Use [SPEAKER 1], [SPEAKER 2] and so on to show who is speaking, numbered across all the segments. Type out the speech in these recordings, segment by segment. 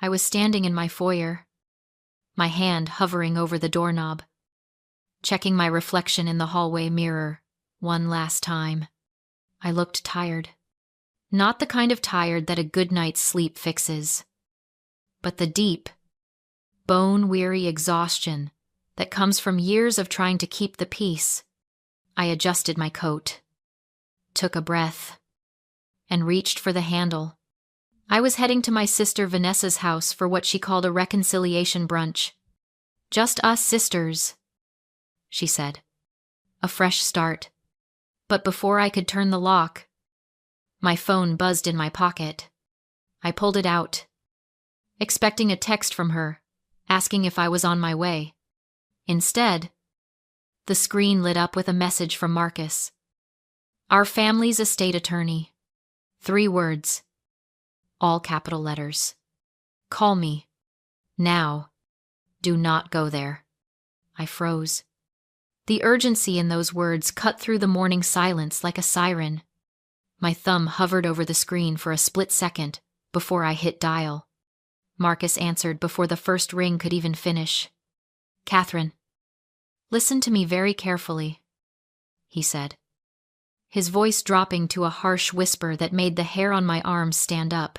[SPEAKER 1] I was standing in my foyer, my hand hovering over the doorknob, checking my reflection in the hallway mirror one last time. I looked tired. Not the kind of tired that a good night's sleep fixes, but the deep, bone-weary exhaustion that comes from years of trying to keep the peace. I adjusted my coat, took a breath, and reached for the handle. I was heading to my sister Vanessa's house for what she called a reconciliation brunch. Just us sisters, she said. A fresh start. But before I could turn the lock, my phone buzzed in my pocket. I pulled it out, expecting a text from her, asking if I was on my way. Instead, the screen lit up with a message from Marcus. Our family's estate attorney. 3 words. All capital letters. Call me. Now. Do not go there. I froze. The urgency in those words cut through the morning silence like a siren. My thumb hovered over the screen for a split second before I hit dial. Marcus answered before the first ring could even finish. Catherine, listen to me very carefully, he said, his voice dropping to a harsh whisper that made the hair on my arms stand up.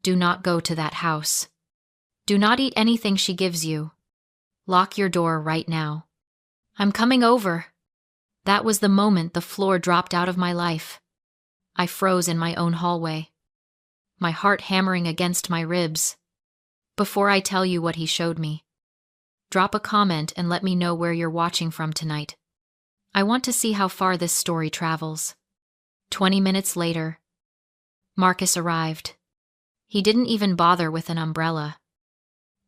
[SPEAKER 1] Do not go to that house. Do not eat anything she gives you. Lock your door right now. I'm coming over. That was the moment the floor dropped out of my life. I froze in my own hallway, my heart hammering against my ribs. Before I tell you what he showed me, drop a comment and let me know where you're watching from tonight. I want to see how far this story travels. 20 minutes later, Marcus arrived. He didn't even bother with an umbrella.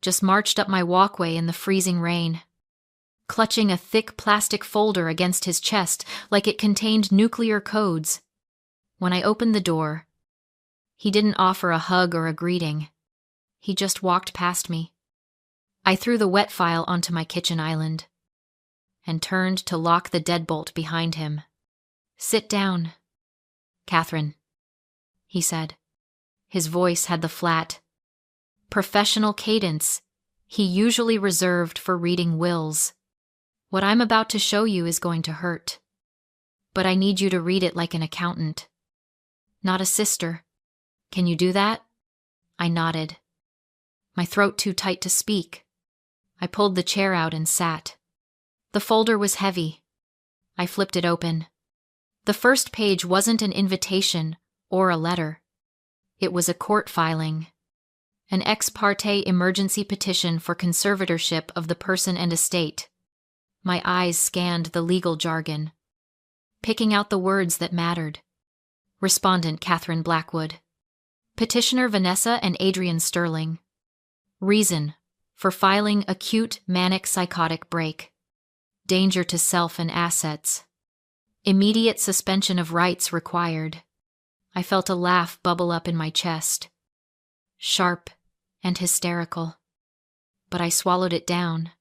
[SPEAKER 1] Just marched up my walkway in the freezing rain, clutching a thick plastic folder against his chest like it contained nuclear codes. When I opened the door, he didn't offer a hug or a greeting. He just walked past me. I threw the wet file onto my kitchen island and turned to lock the deadbolt behind him. Sit down, Catherine, he said. His voice had the flat, professional cadence he usually reserved for reading wills. What I'm about to show you is going to hurt, but I need you to read it like an accountant, not a sister. Can you do that? I nodded, my throat too tight to speak. I pulled the chair out and sat. The folder was heavy. I flipped it open. The first page wasn't an invitation or a letter. It was a court filing, an ex parte emergency petition for conservatorship of the person and estate. My eyes scanned the legal jargon, picking out the words that mattered. Respondent Catherine Blackwood. Petitioner Vanessa and Adrian Sterling. Reason for filing acute manic psychotic break. Danger to self and assets. Immediate suspension of rights required. I felt a laugh bubble up in my chest. Sharp and hysterical. But I swallowed it down.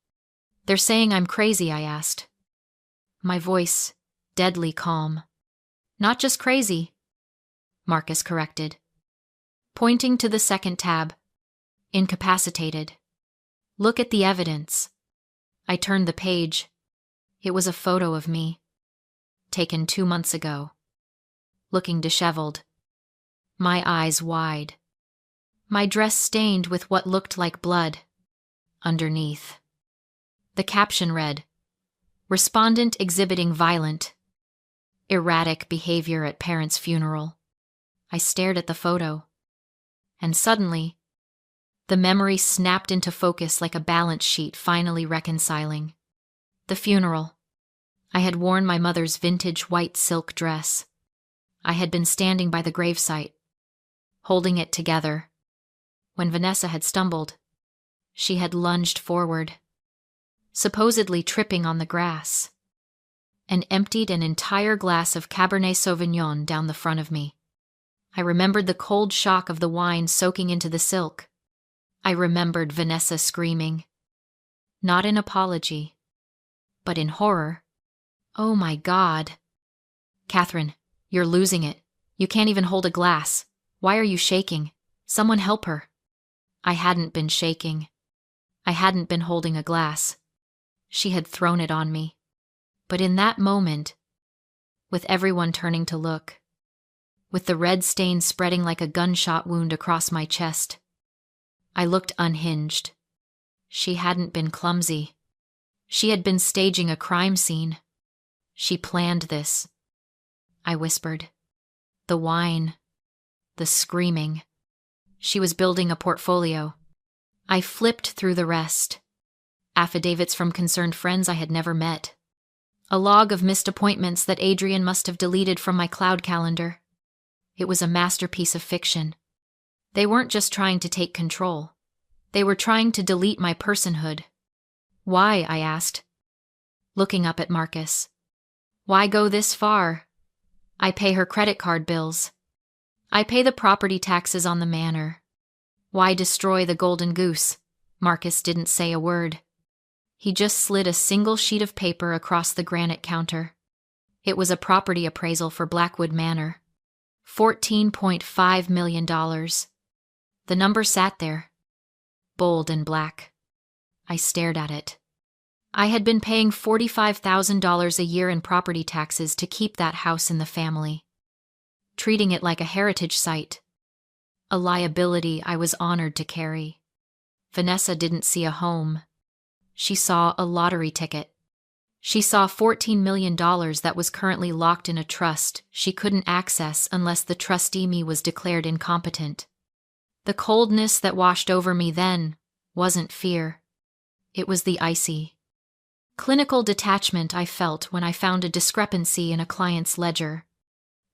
[SPEAKER 1] They're saying I'm crazy, I asked. My voice deadly calm. Not just crazy, Marcus corrected, pointing to the second tab. Incapacitated. Look at the evidence. I turned the page. It was a photo of me, taken 2 months ago, looking disheveled, my eyes wide, my dress stained with what looked like blood. Underneath, the caption read, Respondent exhibiting violent, erratic behavior at parent's funeral. I stared at the photo, and suddenly, the memory snapped into focus like a balance sheet finally reconciling. The funeral. I had worn my mother's vintage white silk dress. I had been standing by the gravesite, holding it together. When Vanessa had stumbled, she had lunged forward, supposedly tripping on the grass, and emptied an entire glass of Cabernet Sauvignon down the front of me. I remembered the cold shock of the wine soaking into the silk. I remembered Vanessa screaming, not in apology, but in horror. Oh my God. Catherine, you're losing it. You can't even hold a glass. Why are you shaking? Someone help her. I hadn't been shaking. I hadn't been holding a glass. She had thrown it on me. But in that moment, with everyone turning to look, with the red stain spreading like a gunshot wound across my chest, I looked unhinged. She hadn't been clumsy. She had been staging a crime scene. She planned this. I whispered. The wine. The screaming. She was building a portfolio. I flipped through the rest. Affidavits from concerned friends I had never met. A log of missed appointments that Adrian must have deleted from my cloud calendar. It was a masterpiece of fiction. They weren't just trying to take control. They were trying to delete my personhood. Why, I asked, looking up at Marcus. Why go this far? I pay her credit card bills. I pay the property taxes on the manor. Why destroy the golden goose? Marcus didn't say a word. He just slid a single sheet of paper across the granite counter. It was a property appraisal for Blackwood Manor. $14.5 million. The number sat there, bold and black. I stared at it. I had been paying $45,000 a year in property taxes to keep that house in the family, treating it like a heritage site, a liability I was honored to carry. Vanessa didn't see a home. She saw a lottery ticket. She saw $14 million that was currently locked in a trust she couldn't access unless the trustee me was declared incompetent. The coldness that washed over me then wasn't fear. It was the icy, clinical detachment I felt when I found a discrepancy in a client's ledger.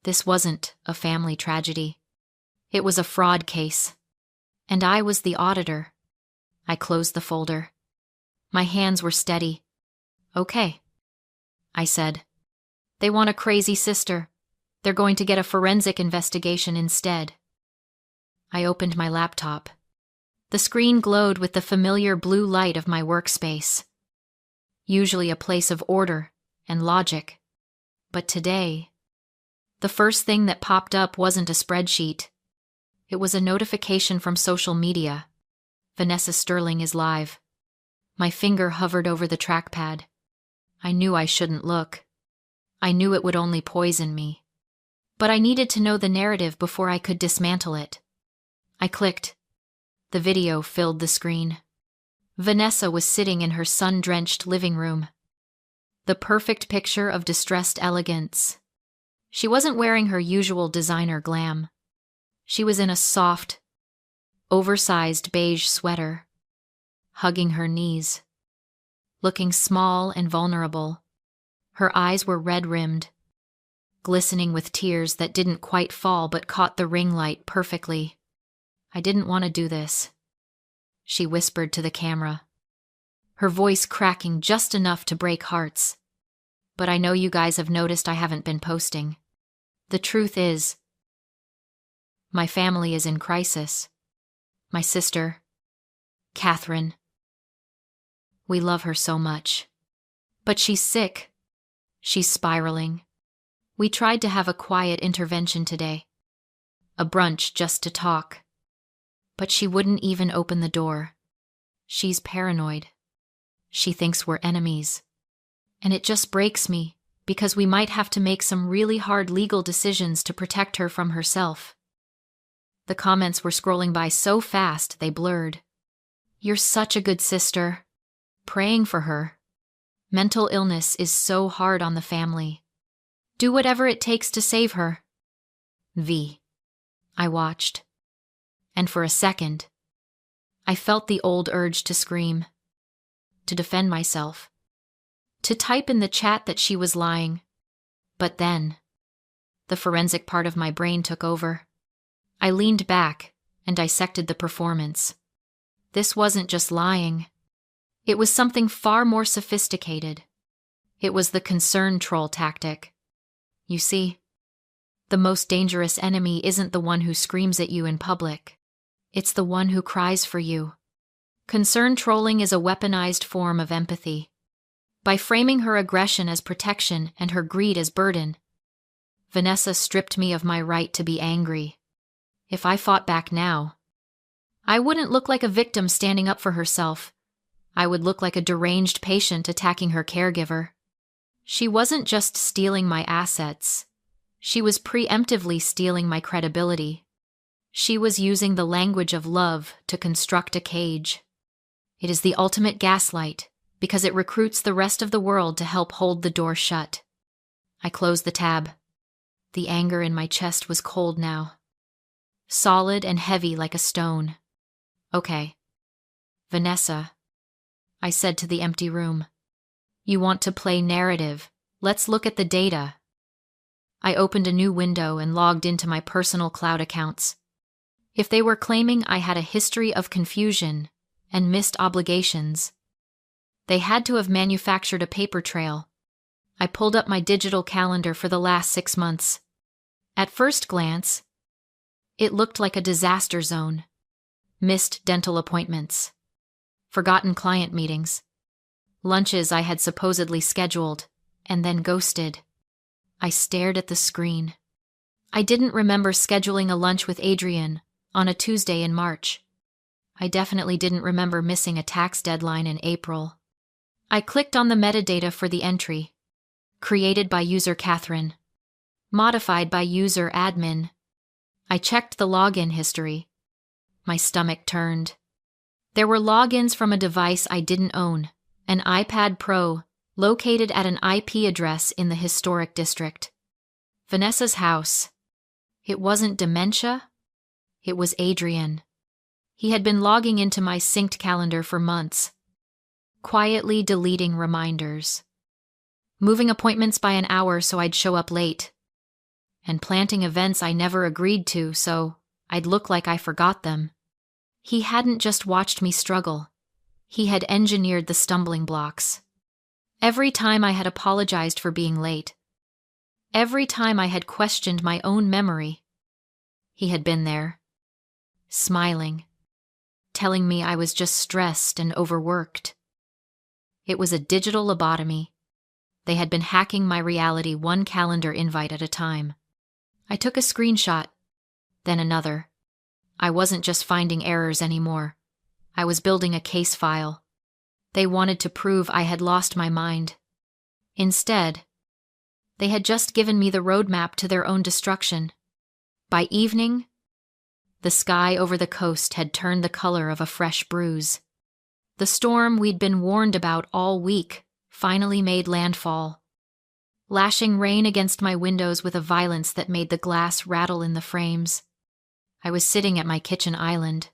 [SPEAKER 1] This wasn't a family tragedy. It was a fraud case. And I was the auditor. I closed the folder. My hands were steady. Okay, I said. They want a crazy sister. They're going to get a forensic investigation instead. I opened my laptop. The screen glowed with the familiar blue light of my workspace. Usually a place of order and logic. But today, the first thing that popped up wasn't a spreadsheet. It was a notification from social media. Vanessa Sterling is live. My finger hovered over the trackpad. I knew I shouldn't look. I knew it would only poison me. But I needed to know the narrative before I could dismantle it. I clicked. The video filled the screen. Vanessa was sitting in her sun-drenched living room. The perfect picture of distressed elegance. She wasn't wearing her usual designer glam. She was in a soft, oversized beige sweater, hugging her knees, looking small and vulnerable. Her eyes were red-rimmed, glistening with tears that didn't quite fall but caught the ring light perfectly. I didn't want to do this, she whispered to the camera, her voice cracking just enough to break hearts. But I know you guys have noticed I haven't been posting. The truth is, my family is in crisis. My sister, Catherine. We love her so much. But she's sick. She's spiraling. We tried to have a quiet intervention today. A brunch just to talk. But she wouldn't even open the door. She's paranoid. She thinks we're enemies. And it just breaks me, because we might have to make some really hard legal decisions to protect her from herself. The comments were scrolling by so fast they blurred. You're such a good sister. Praying for her. Mental illness is so hard on the family. Do whatever it takes to save her. V. I watched. And for a second, I felt the old urge to scream, to defend myself, to type in the chat that she was lying. But then, the forensic part of my brain took over. I leaned back and dissected the performance. This wasn't just lying. It was something far more sophisticated. It was the concern troll tactic. You see, the most dangerous enemy isn't the one who screams at you in public. It's the one who cries for you. Concern trolling is a weaponized form of empathy. By framing her aggression as protection and her greed as burden, Vanessa stripped me of my right to be angry. If I fought back now, I wouldn't look like a victim standing up for herself. I would look like a deranged patient attacking her caregiver. She wasn't just stealing my assets. She was preemptively stealing my credibility. She was using the language of love to construct a cage. It is the ultimate gaslight because it recruits the rest of the world to help hold the door shut. I closed the tab. The anger in my chest was cold now. Solid and heavy like a stone. Okay. Vanessa, I said to the empty room. You want to play narrative. Let's look at the data. I opened a new window and logged into my personal cloud accounts. If they were claiming I had a history of confusion and missed obligations, they had to have manufactured a paper trail. I pulled up my digital calendar for the last 6 months. At first glance, it looked like a disaster zone. Missed dental appointments, forgotten client meetings, lunches I had supposedly scheduled, and then ghosted. I stared at the screen. I didn't remember scheduling a lunch with Adrian on a Tuesday in March. I definitely didn't remember missing a tax deadline in April. I clicked on the metadata for the entry. Created by user Catherine. Modified by user admin. I checked the login history. My stomach turned. There were logins from a device I didn't own, an iPad Pro, located at an IP address in the historic district. Vanessa's house. It wasn't dementia. It was Adrian. He had been logging into my synced calendar for months, quietly deleting reminders, moving appointments by an hour so I'd show up late, and planting events I never agreed to so I'd look like I forgot them. He hadn't just watched me struggle. He had engineered the stumbling blocks. Every time I had apologized for being late, every time I had questioned my own memory, he had been there, smiling, telling me I was just stressed and overworked. It was a digital lobotomy. They had been hacking my reality one calendar invite at a time. I took a screenshot, then another. I wasn't just finding errors anymore. I was building a case file. They wanted to prove I had lost my mind. Instead, they had just given me the roadmap to their own destruction. By evening, the sky over the coast had turned the color of a fresh bruise. The storm we'd been warned about all week finally made landfall, lashing rain against my windows with a violence that made the glass rattle in the frames. I was sitting at my kitchen island,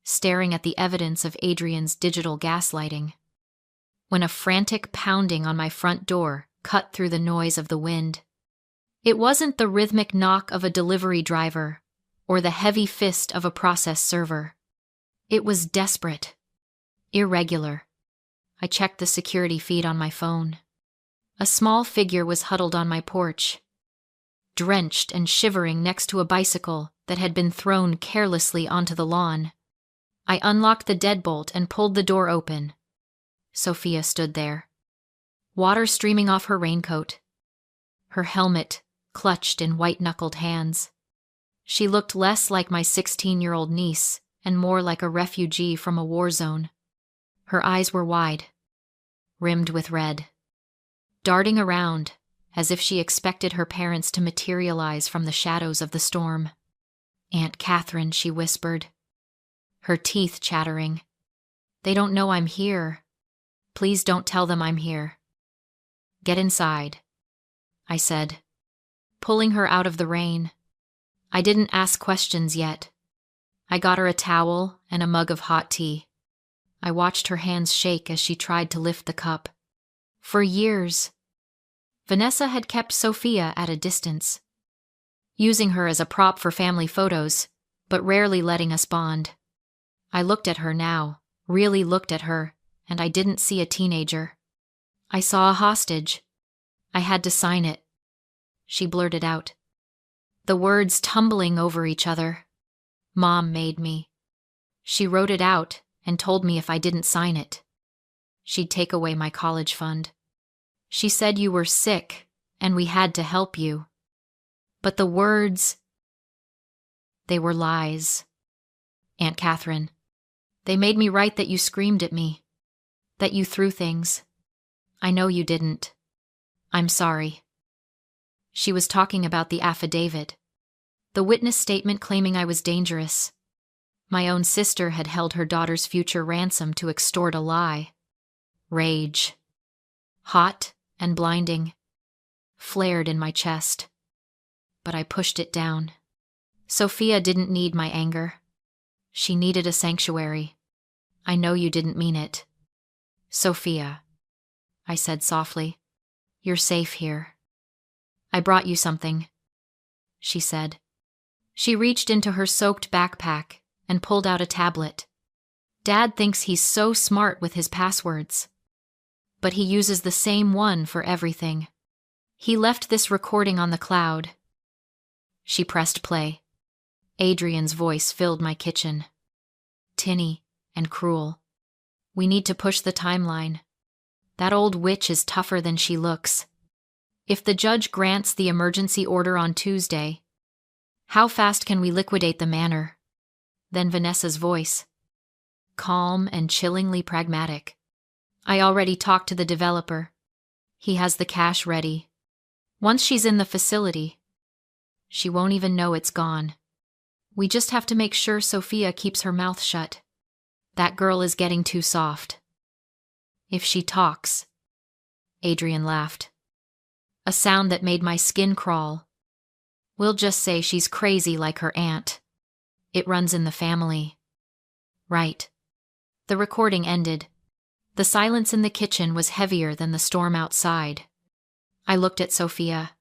[SPEAKER 1] staring at the evidence of Adrian's digital gaslighting, when a frantic pounding on my front door cut through the noise of the wind. It wasn't the rhythmic knock of a delivery driver or the heavy fist of a process server. It was desperate, irregular. I checked the security feed on my phone. A small figure was huddled on my porch, drenched and shivering next to a bicycle that had been thrown carelessly onto the lawn. I unlocked the deadbolt and pulled the door open. Sophia stood there, water streaming off her raincoat, her helmet clutched in white-knuckled hands. She looked less like my 16-year-old niece and more like a refugee from a war zone. Her eyes were wide, rimmed with red, darting around as if she expected her parents to materialize from the shadows of the storm. "Aunt Catherine," she whispered, her teeth chattering. "They don't know I'm here. Please don't tell them I'm here." "Get inside," I said, pulling her out of the rain. I didn't ask questions yet. I got her a towel and a mug of hot tea. I watched her hands shake as she tried to lift the cup. For years, Vanessa had kept Sophia at a distance, using her as a prop for family photos, but rarely letting us bond. I looked at her now, really looked at her, and I didn't see a teenager. I saw a hostage. I had to sign it. She blurted out, the words tumbling over each other. "Mom made me. She wrote it out and told me if I didn't sign it, she'd take away my college fund. She said you were sick and we had to help you. But the words, they were lies. Aunt Catherine. They made me write that you screamed at me, that you threw things. I know you didn't. I'm sorry." She was talking about the affidavit, the witness statement claiming I was dangerous. My own sister had held her daughter's future ransom to extort a lie. Rage, hot and blinding, flared in my chest. But I pushed it down. Sophia didn't need my anger. She needed a sanctuary. I know you didn't mean it. "Sophia," I said softly, "you're safe here. I brought you something," she said. She reached into her soaked backpack and pulled out a tablet. "Dad thinks he's so smart with his passwords. But he uses the same one for everything. He left this recording on the cloud." She pressed play. Adrian's voice filled my kitchen. Tinny and cruel. "We need to push the timeline. That old witch is tougher than she looks. If the judge grants the emergency order on Tuesday, how fast can we liquidate the manor?" Then Vanessa's voice, calm and chillingly pragmatic. "I already talked to the developer. He has the cash ready. Once she's in the facility, she won't even know it's gone. We just have to make sure Sophia keeps her mouth shut. That girl is getting too soft." "If she talks," Adrian laughed, a sound that made my skin crawl, "we'll just say she's crazy like her aunt. It runs in the family." Right. The recording ended. The silence in the kitchen was heavier than the storm outside. I looked at Sophia.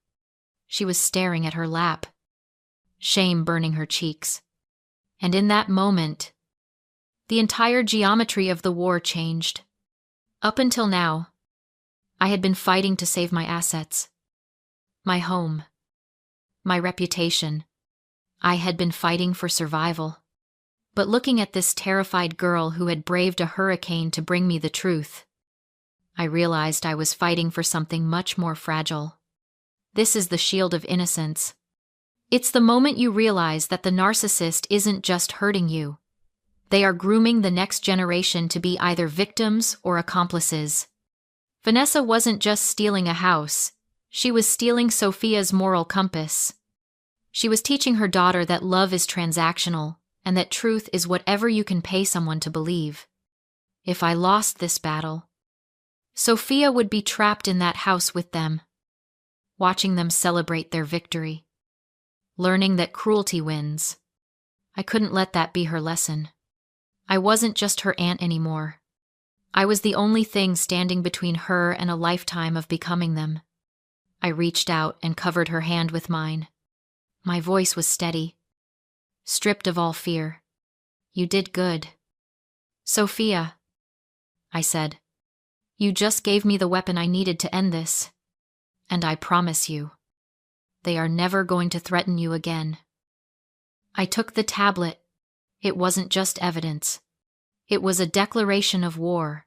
[SPEAKER 1] She was staring at her lap, shame burning her cheeks. And in that moment, the entire geometry of the war changed. Up until now, I had been fighting to save my assets, my home, my reputation. I had been fighting for survival. But looking at this terrified girl who had braved a hurricane to bring me the truth, I realized I was fighting for something much more fragile. This is the shield of innocence. It's the moment you realize that the narcissist isn't just hurting you. They are grooming the next generation to be either victims or accomplices. Vanessa wasn't just stealing a house. She was stealing Sophia's moral compass. She was teaching her daughter that love is transactional and that truth is whatever you can pay someone to believe. If I lost this battle, Sophia would be trapped in that house with them, watching them celebrate their victory, learning that cruelty wins. I couldn't let that be her lesson. I wasn't just her aunt anymore. I was the only thing standing between her and a lifetime of becoming them. I reached out and covered her hand with mine. My voice was steady, stripped of all fear. "You did good. Sophia," I said, "you just gave me the weapon I needed to end this. And I promise you, they are never going to threaten you again." I took the tablet. It wasn't just evidence. It was a declaration of war.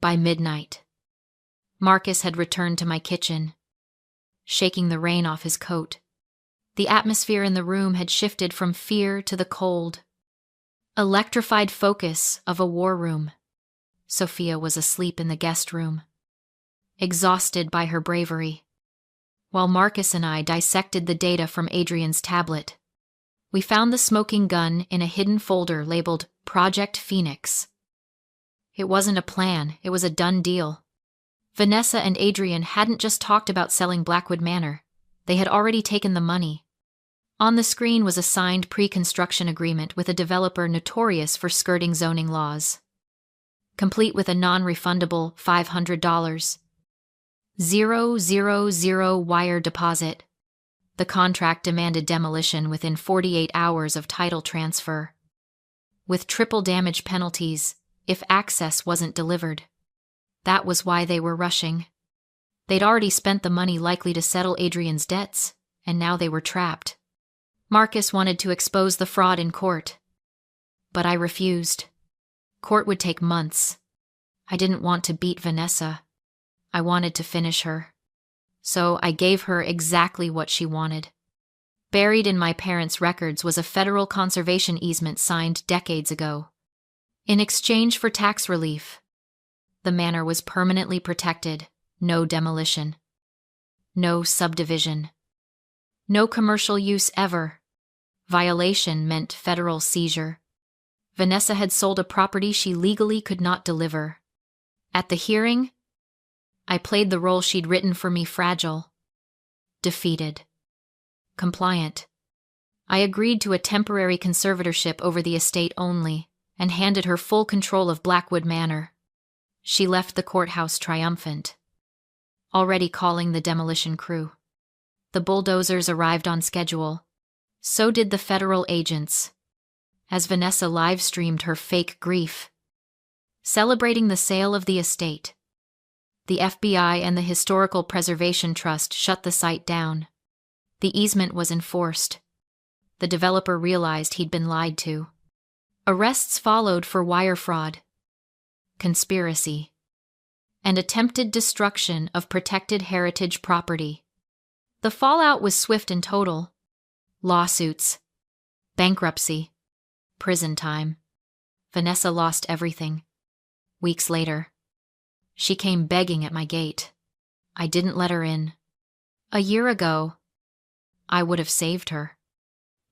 [SPEAKER 1] By midnight, Marcus had returned to my kitchen, shaking the rain off his coat. The atmosphere in the room had shifted from fear to the cold, electrified focus of a war room. Sophia was asleep in the guest room, exhausted by her bravery, while Marcus and I dissected the data from Adrian's tablet. We found the smoking gun in a hidden folder labeled Project Phoenix. It wasn't a plan, it was a done deal. Vanessa and Adrian hadn't just talked about selling Blackwood Manor. They had already taken the money. On the screen was a signed pre-construction agreement with a developer notorious for skirting zoning laws, complete with a non-refundable $500, 000 wire deposit. The contract demanded demolition within 48 hours of title transfer, with triple damage penalties if access wasn't delivered. That was why they were rushing. They'd already spent the money likely to settle Adrian's debts, and now they were trapped. Marcus wanted to expose the fraud in court, but I refused. Court would take months. I didn't want to beat Vanessa. I wanted to finish her. So I gave her exactly what she wanted. Buried in my parents' records was a federal conservation easement signed decades ago. In exchange for tax relief, the manor was permanently protected, no demolition, no subdivision, no commercial use ever. Violation meant federal seizure. Vanessa had sold a property she legally could not deliver. At the hearing, I played the role she'd written for me: fragile, defeated, compliant. I agreed to a temporary conservatorship over the estate only, and handed her full control of Blackwood Manor. She left the courthouse triumphant, already calling the demolition crew. The bulldozers arrived on schedule. So did the federal agents, as Vanessa live-streamed her fake grief, celebrating the sale of the estate. The FBI and the Historical Preservation Trust shut the site down. The easement was enforced. The developer realized he'd been lied to. Arrests followed for wire fraud, conspiracy, and attempted destruction of protected heritage property. The fallout was swift and total. Lawsuits, bankruptcy, prison time. Vanessa lost everything. Weeks later, she came begging at my gate. I didn't let her in. A year ago, I would have saved her.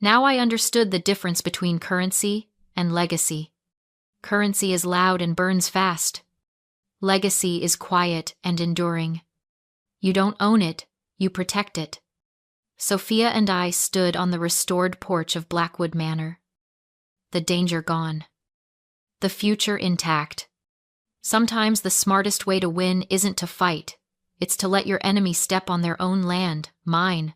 [SPEAKER 1] Now I understood the difference between currency and legacy. Currency is loud and burns fast. Legacy is quiet and enduring. You don't own it, you protect it. Sophia and I stood on the restored porch of Blackwood Manor. The danger gone. The future intact. Sometimes the smartest way to win isn't to fight. It's to let your enemy step on their own land, mine.